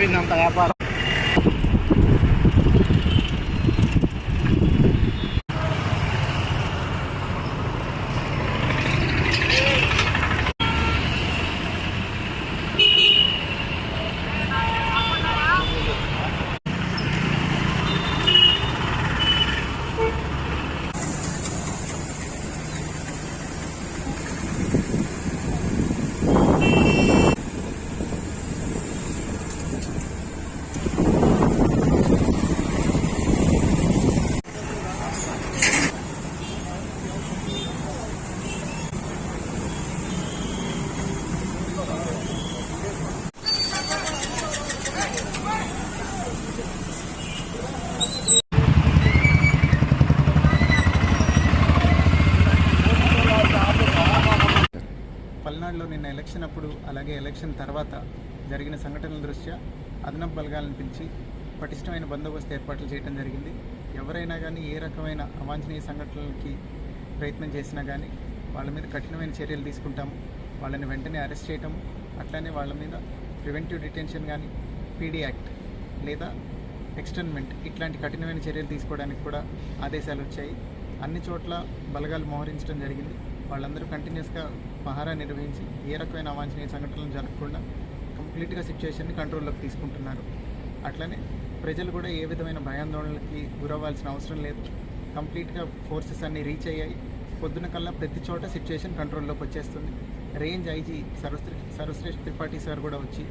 అయిపోయింది అంత వ్యాపారం. పల్నాడులో నిన్న ఎలక్షన్ అప్పుడు అలాగే ఎలక్షన్ తర్వాత జరిగిన సంఘటనల దృష్ట్యా అదనపు బలగాలను పిలిచి పటిష్టమైన బందోబస్తు ఏర్పాట్లు చేయడం జరిగింది. ఎవరైనా కానీ ఏ రకమైన అవాంఛనీయ సంఘటనలకి ప్రయత్నం చేసినా కానీ వాళ్ళ మీద కఠినమైన చర్యలు తీసుకుంటాము. వాళ్ళని వెంటనే అరెస్ట్ చేయటము, అట్లానే వాళ్ళ మీద ప్రివెంటివ్ డిటెన్షన్ కానీ, పీడీ యాక్ట్ లేదా ఎక్స్టర్న్మెంట్ ఇట్లాంటి కఠినమైన చర్యలు తీసుకోవడానికి కూడా ఆదేశాలు వచ్చాయి. అన్ని చోట్ల బలగాలు మోహరించడం జరిగింది. వాళ్ళందరూ కంటిన్యూస్గా పహారా నిర్వహించి ఏ రకమైన అవాంఛనీయ సంఘటనలు జరగకుండా కంప్లీట్గా సిచ్యువేషన్ని కంట్రోల్లోకి తీసుకుంటున్నారు. అట్లనే ప్రజలు కూడా ఏ విధమైన భయాందోళనలకి గురవ్వాల్సిన అవసరం లేదు. కంప్లీట్గా ఫోర్సెస్ అన్నీ రీచ్ అయ్యాయి. పొద్దున కల్లా ప్రతి చోట సిచ్యువేషన్ కంట్రోల్లోకి వచ్చేస్తుంది. Range IG Sarvashreshtha Tripathi sir కూడా వచ్చి